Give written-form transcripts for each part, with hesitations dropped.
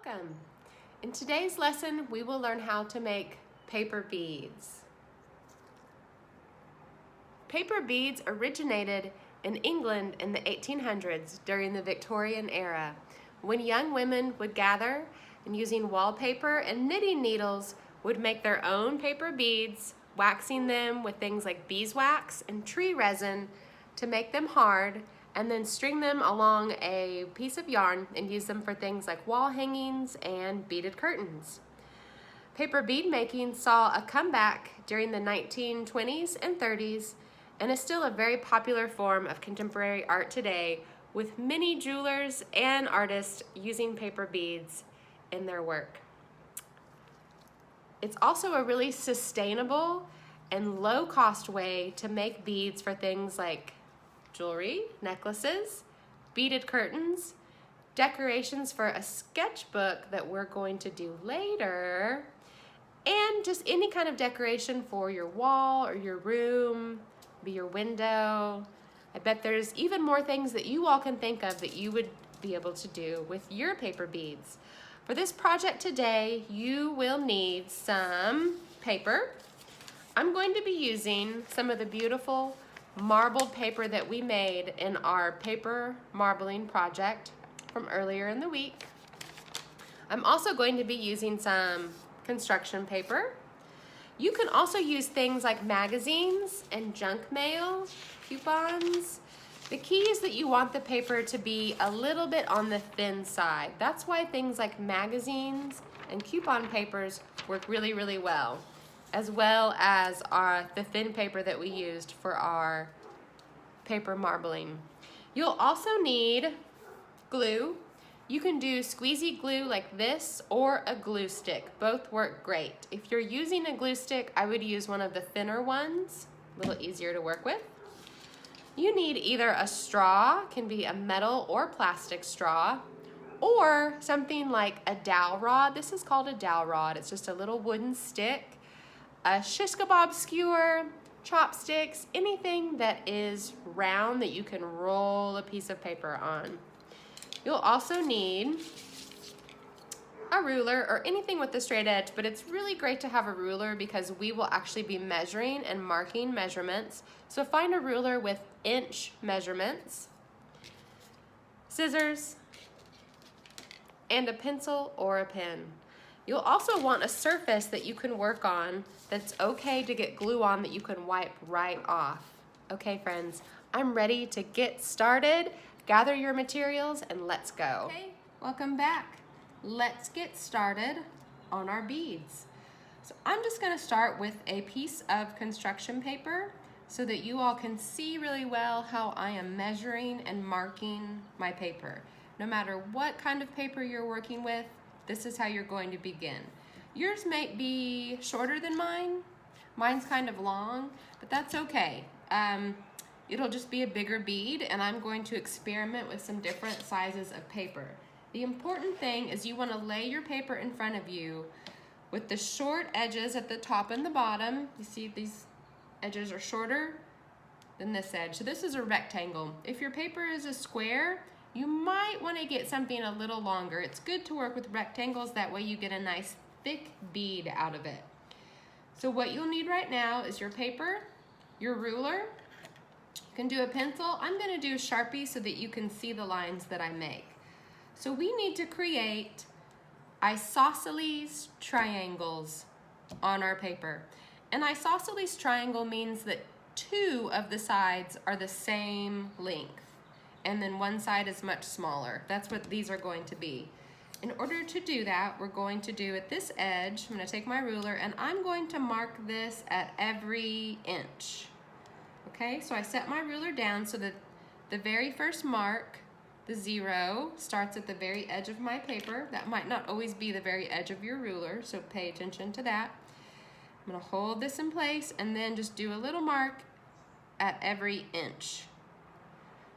Welcome. In today's lesson, we will learn how to make paper beads. Paper beads originated in England in the 1800s during the Victorian era, when young women would gather and using wallpaper and knitting needles would make their own paper beads, waxing them with things like beeswax and tree resin to make them hard, and then string them along a piece of yarn and use them for things like wall hangings and beaded curtains. Paper bead making saw a comeback during the 1920s and 30s and is still a very popular form of contemporary art today, with many jewelers and artists using paper beads in their work. It's also a really sustainable and low-cost way to make beads for things like jewelry, necklaces, beaded curtains, decorations for a sketchbook that we're going to do later, and just any kind of decoration for your wall or your room, be your window. I bet there's even more things that you all can think of that you would be able to do with your paper beads. For this project today, you will need some paper. I'm going to be using some of the beautiful marbled paper that we made in our paper marbling project from earlier in the week. I'm also going to be using some construction paper. You can also use things like magazines and junk mail, coupons. The key is that you want the paper to be a little bit on the thin side. That's why things like magazines and coupon papers work really, really well as the thin paper that we used for our paper marbling. You'll also need glue. You can do squeezy glue like this or a glue stick. Both work great. If you're using a glue stick, I would use one of the thinner ones, a little easier to work with. You need either a straw, can be a metal or plastic straw, or something like a dowel rod. This is called a dowel rod. It's just a little wooden stick. A shish kebab skewer, chopsticks, anything that is round that you can roll a piece of paper on. You'll also need a ruler or anything with a straight edge, but it's really great to have a ruler because we will actually be measuring and marking measurements. So find a ruler with inch measurements, scissors, and a pencil or a pen. You'll also want a surface that you can work on that's okay to get glue on that you can wipe right off. Okay, friends, I'm ready to get started. Gather your materials and let's go. Okay, welcome back. Let's get started on our beads. So I'm just gonna start with a piece of construction paper so that you all can see really well how I am measuring and marking my paper. No matter what kind of paper you're working with, this is how you're going to begin. Yours might be shorter than mine. Mine's kind of long, but that's okay. It'll just be a bigger bead, and I'm going to experiment with some different sizes of paper. The important thing is you want to lay your paper in front of you with the short edges at the top and the bottom. You see these edges are shorter than this edge. So this is a rectangle. If your paper is a square, you might want to get something a little longer. It's good to work with rectangles, that way you get a nice thick bead out of it. So what you'll need right now is your paper, your ruler. You can do a pencil. I'm going to do a Sharpie so that you can see the lines that I make. So we need to create isosceles triangles on our paper. An isosceles triangle means that two of the sides are the same length, and then one side is much smaller. That's what these are going to be. In order to do that, we're going to do at this edge, I'm going to take my ruler and I'm going to mark this at every inch. Okay, so I set my ruler down so that the very first mark, the 0, starts at the very edge of my paper. That might not always be the very edge of your ruler, so pay attention to that. I'm going to hold this in place and then just do a little mark at every inch.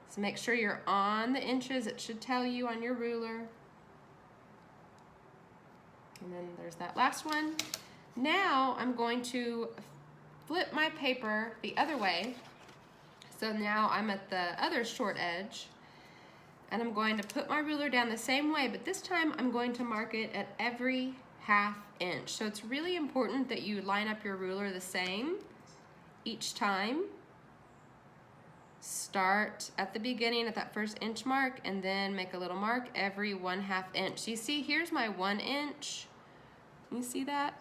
So make sure you're on the inches. It should tell you on your ruler. And then there's that last one. Now I'm going to flip my paper the other way. So now I'm at the other short edge. And I'm going to put my ruler down the same way, but this time I'm going to mark it at every 1/2 inch. So it's really important that you line up your ruler the same each time. Start at the beginning at that first inch mark and then make a little mark every 1/2 inch. You see, here's my 1 inch. You see that?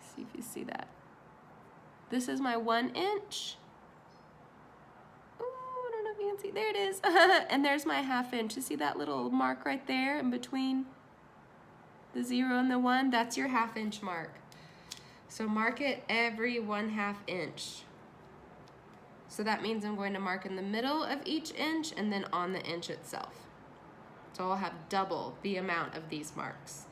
See if you see that. This is my 1 inch. Oh, I don't know if you can see. There it is. And there's my 1/2 inch. You see that little mark right there in between the 0 and the 1? That's your 1/2 inch mark. So mark it every 1/2 inch. So that means I'm going to mark in the middle of each inch and then on the inch itself. So I'll have double the amount of these marks.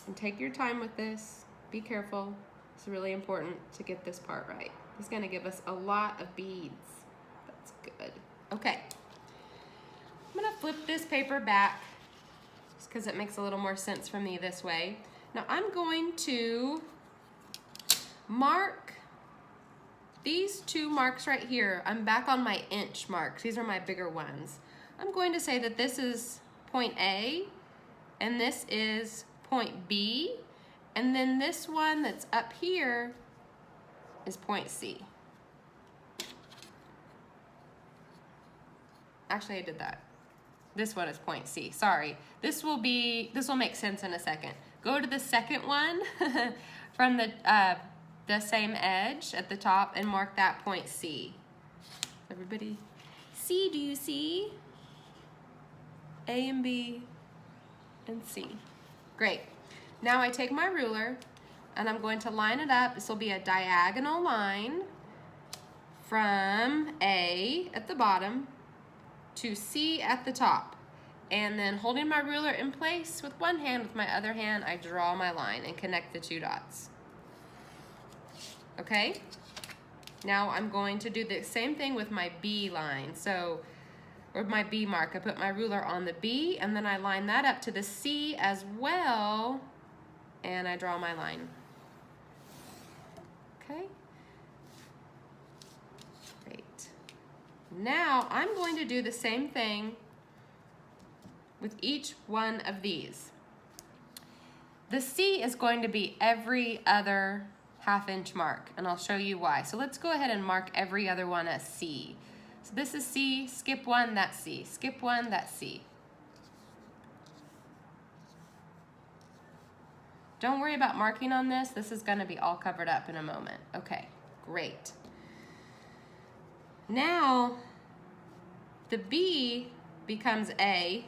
And take your time with this. Be careful. It's really important to get this part right. It's going to give us a lot of beads. That's good. Okay. I'm going to flip this paper back just because it makes a little more sense for me this way. Now I'm going to mark these 2 marks right here. I'm back on my inch marks. These are my bigger ones. I'm going to say that this is point A and this is point B, and then this one that's up here is point C. Actually, I did that. This one is point C, sorry. This will make sense in a second. Go to the second one from the same edge at the top and mark that point C. Everybody, C, do you see? A and B and C. Great. Now I take my ruler and I'm going to line it up. This will be a diagonal line from A at the bottom to C at the top. And then holding my ruler in place with one hand, with my other hand, I draw my line and connect the 2 dots. Okay? Now I'm going to do the same thing with my B line. So, or my B mark. I put my ruler on the B and then I line that up to the C as well and I draw my line. Okay? Great. Now I'm going to do the same thing with each one of these. The C is going to be every other 1/2 inch mark, and I'll show you why. So let's go ahead and mark every other one as C. So this is C, skip 1, that's C. Skip 1, that's C. Don't worry about marking on this. This is going to be all covered up in a moment. Okay, great. Now, the B becomes A,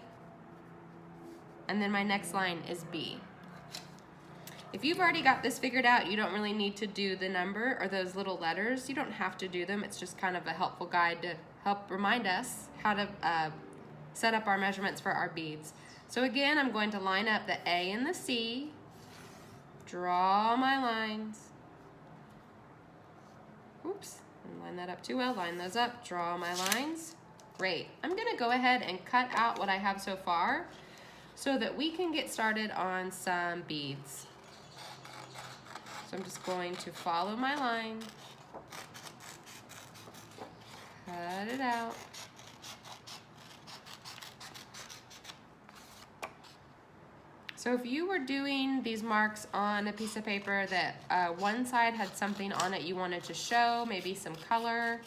and then my next line is B. If you've already got this figured out, you don't really need to do the number or those little letters. You don't have to do them. It's just kind of a helpful guide to help remind us how to set up our measurements for our beads. So again, I'm going to line up the A and the C, draw my lines. Oops, didn't line that up too well. Line those up, draw my lines. Great. I'm going to go ahead and cut out what I have so far so that we can get started on some beads. So I'm just going to follow my line, cut it out. So if you were doing these marks on a piece of paper that one side had something on it you wanted to show, maybe some color,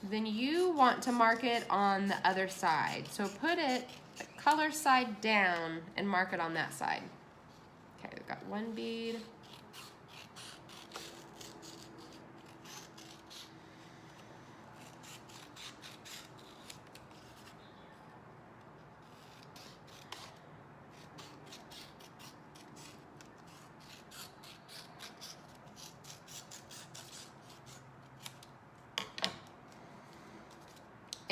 then you want to mark it on the other side. So put it the color side down and mark it on that side. Okay, we've got one bead.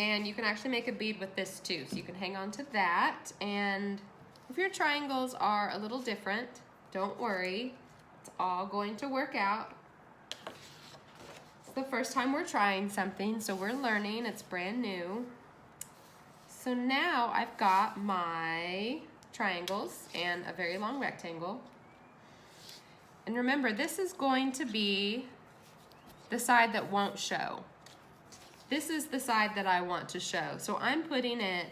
And you can actually make a bead with this too. So you can hang on to that. And if your triangles are a little different, don't worry. It's all going to work out. It's the first time we're trying something, so we're learning. It's brand new. So now I've got my triangles and a very long rectangle. And remember, this is going to be the side that won't show. this is the side that I want to show. So I'm putting it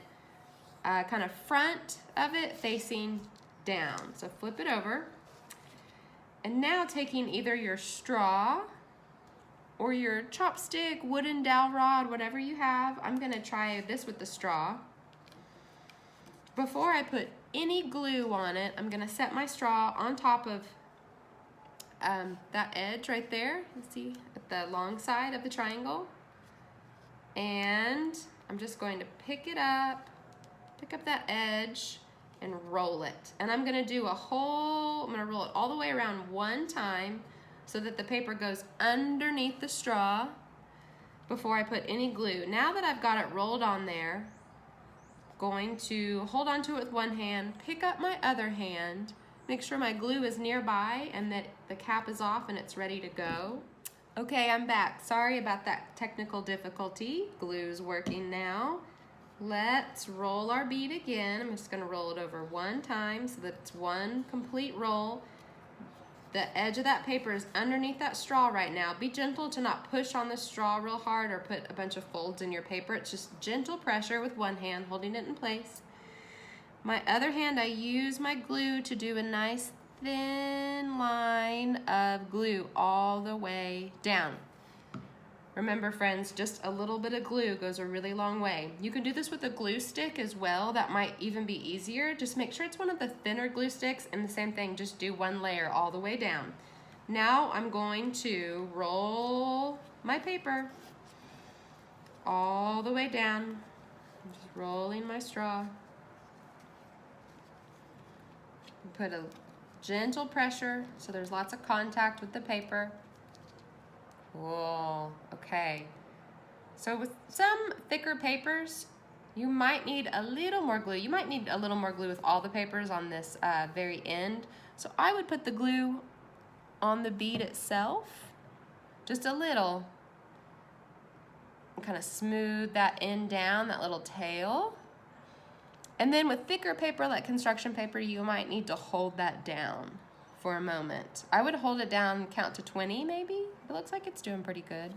kind of front of it facing down. So flip it over. And now taking either your straw or your chopstick, wooden dowel rod, whatever you have. I'm gonna try this with the straw. Before I put any glue on it, I'm gonna set my straw on top of that edge right there. You see at the long side of the triangle. And I'm just going to pick up that edge and roll it. And I'm gonna do I'm gonna roll it all the way around one time so that the paper goes underneath the straw before I put any glue. Now that I've got it rolled on there, I'm going to hold on to it with one hand, pick up my other hand, make sure my glue is nearby and that the cap is off and it's ready to go. Okay, I'm back. Sorry about that technical difficulty. Glue's working now. Let's roll our bead again. I'm just gonna roll it over one time so that it's one complete roll. The edge of that paper is underneath that straw right now. Be gentle to not push on the straw real hard or put a bunch of folds in your paper. It's just gentle pressure with one hand holding it in place. My other hand, I use my glue to do a nice thin line of glue all the way down. Remember friends, just a little bit of glue goes a really long way. You can do this with a glue stick as well. That might even be easier. Just make sure it's one of the thinner glue sticks, and the same thing, just do one layer all the way down. Now I'm going to roll my paper all the way down. I'm just rolling my straw. Put a gentle pressure so there's lots of contact with the paper. Whoa, okay. So with some thicker papers, you might need a little more glue. You might need a little more glue with all the papers on this very end. So I would put the glue on the bead itself, just a little. Kind of smooth that end down, that little tail. And then with thicker paper like construction paper, you might need to hold that down for a moment. I would hold it down, count to 20 maybe. It looks like it's doing pretty good.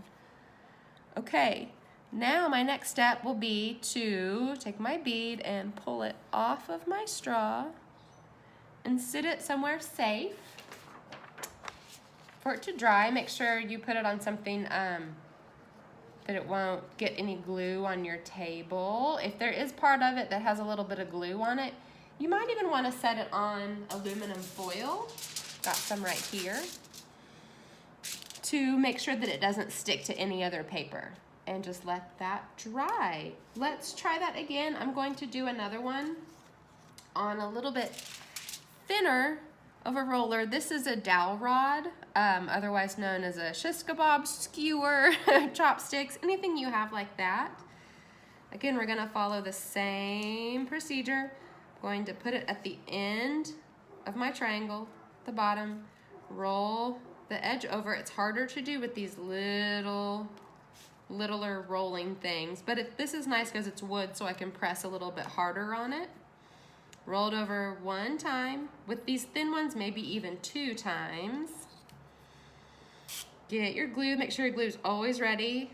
Okay, now my next step will be to take my bead and pull it off of my straw and sit it somewhere safe for it to dry. Make sure you put it on something that it won't get any glue on your table. If there is part of it that has a little bit of glue on it, you might even want to set it on aluminum foil. Got some right here, to make sure that it doesn't stick to any other paper, and just let that dry. Let's try that again. I'm going to do another one on a little bit thinner of a roller. This is a dowel rod, otherwise known as a shish kebab skewer, chopsticks, anything you have like that. Again, we're gonna follow the same procedure. I'm going to put it at the end of my triangle, the bottom, roll the edge over. It's harder to do with these littler rolling things, but this is nice because it's wood, so I can press a little bit harder on it. Roll it over one time. With these thin ones, maybe even 2 times. Get your glue. Make sure your glue is always ready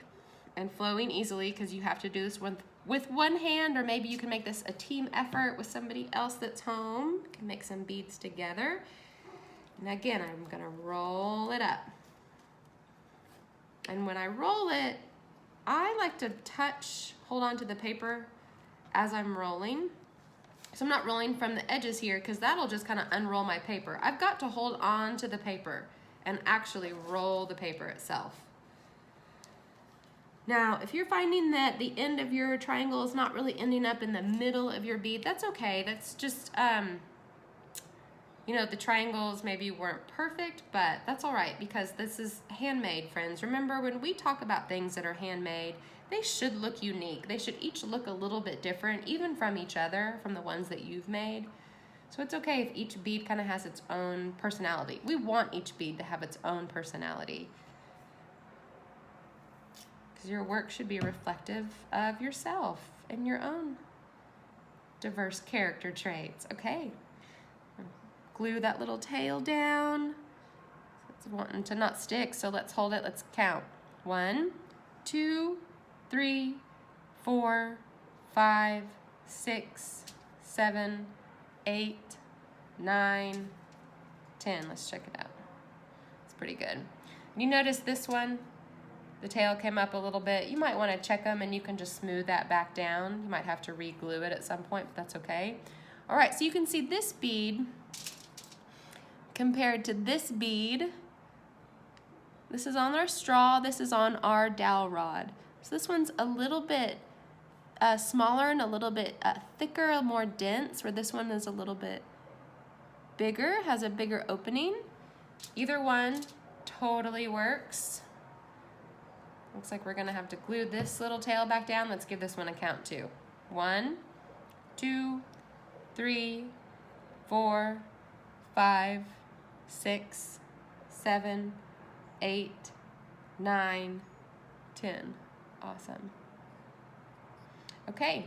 and flowing easily, because you have to do this with one hand, or maybe you can make this a team effort with somebody else that's home. You can make some beads together. And again, I'm gonna roll it up. And when I roll it, I like to hold on to the paper as I'm rolling. So I'm not rolling from the edges here, because that'll just kind of unroll my paper. I've got to hold on to the paper and actually roll the paper itself. Now, if you're finding that the end of your triangle is not really ending up in the middle of your bead, that's okay. That's just, you know, the triangles maybe weren't perfect, but that's all right, because this is handmade, friends. Remember, when we talk about things that are handmade, they should look unique. They should each look a little bit different, even from each other, from the ones that you've made. So it's okay if each bead kind of has its own personality. We want each bead to have its own personality, because your work should be reflective of yourself and your own diverse character traits. Okay. Glue that little tail down. It's wanting to not stick, so let's hold it. Let's count. 1, 2, 3, 4, 5, 6, 7, 8, 9, 10. Let's check it out. It's pretty good. You notice this one, the tail came up a little bit. You might want to check them and you can just smooth that back down. You might have to re-glue it at some point, but that's okay. All right, so you can see this bead compared to this bead. This is on our straw, this is on our dowel rod. So this one's a little bit smaller and a little bit thicker, more dense, where this one is a little bit bigger, has a bigger opening. Either one totally works. Looks like we're gonna have to glue this little tail back down. Let's give this one a count too. 1, 2, 3, 4, 5, 6, 7, 8, 9, 10. Awesome. Okay.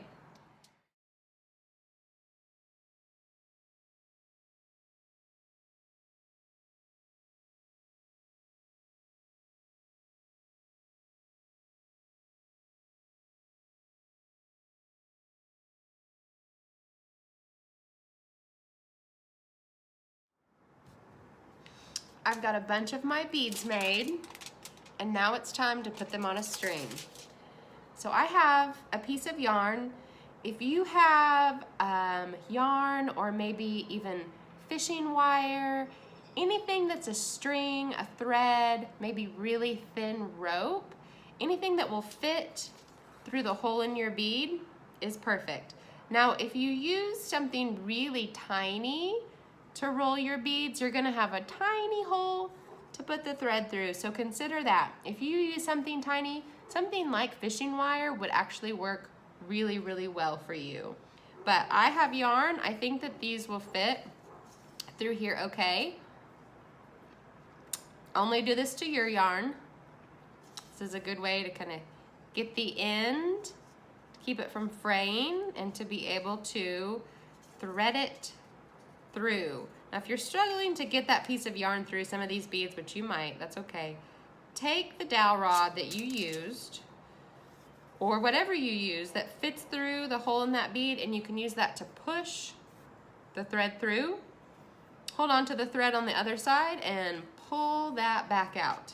I've got a bunch of my beads made, and now it's time to put them on a string. So I have a piece of yarn. If you have yarn or maybe even fishing wire, anything that's a string, a thread, maybe really thin rope, anything that will fit through the hole in your bead is perfect. Now, if you use something really tiny to roll your beads, you're gonna have a tiny hole to put the thread through, so consider that. If you use something tiny, something like fishing wire would actually work really, really well for you. But I have yarn. I think that these will fit through here okay. Only do this to your yarn. This is a good way to kind of get the end, keep it from fraying, and to be able to thread it through. Now, if you're struggling to get that piece of yarn through some of these beads, which you might, that's okay. Take the dowel rod that you used, or whatever you use that fits through the hole in that bead, and you can use that to push the thread through. Hold on to the thread on the other side and pull that back out,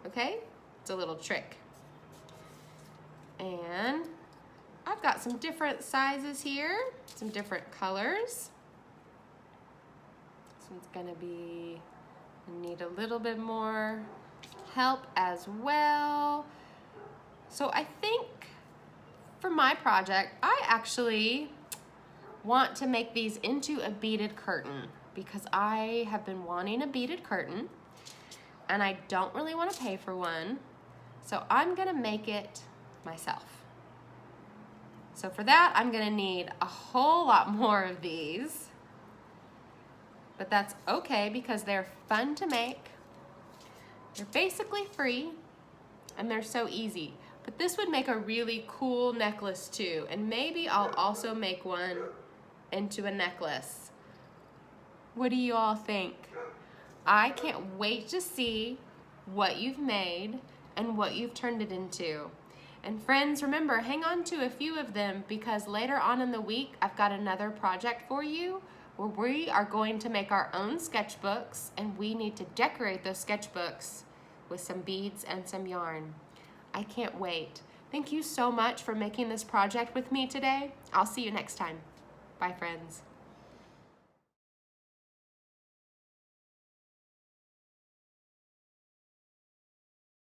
okay? It's a little trick. And I've got some different sizes here, some different colors. This one's gonna be, need a little bit more help as well. So I think for my project, I actually want to make these into a beaded curtain because I have been wanting a beaded curtain and I don't really want to pay for one. So I'm gonna make it myself. So for that, I'm gonna need a whole lot more of these. But that's okay because they're fun to make. They're basically free and they're so easy. But this would make a really cool necklace too. And maybe I'll also make one into a necklace. What do you all think? I can't wait to see what you've made and what you've turned it into. And friends, remember, hang on to a few of them because later on in the week, I've got another project for you where we are going to make our own sketchbooks and we need to decorate those sketchbooks with some beads and some yarn. I can't wait. Thank you so much for making this project with me today. I'll see you next time. Bye, friends.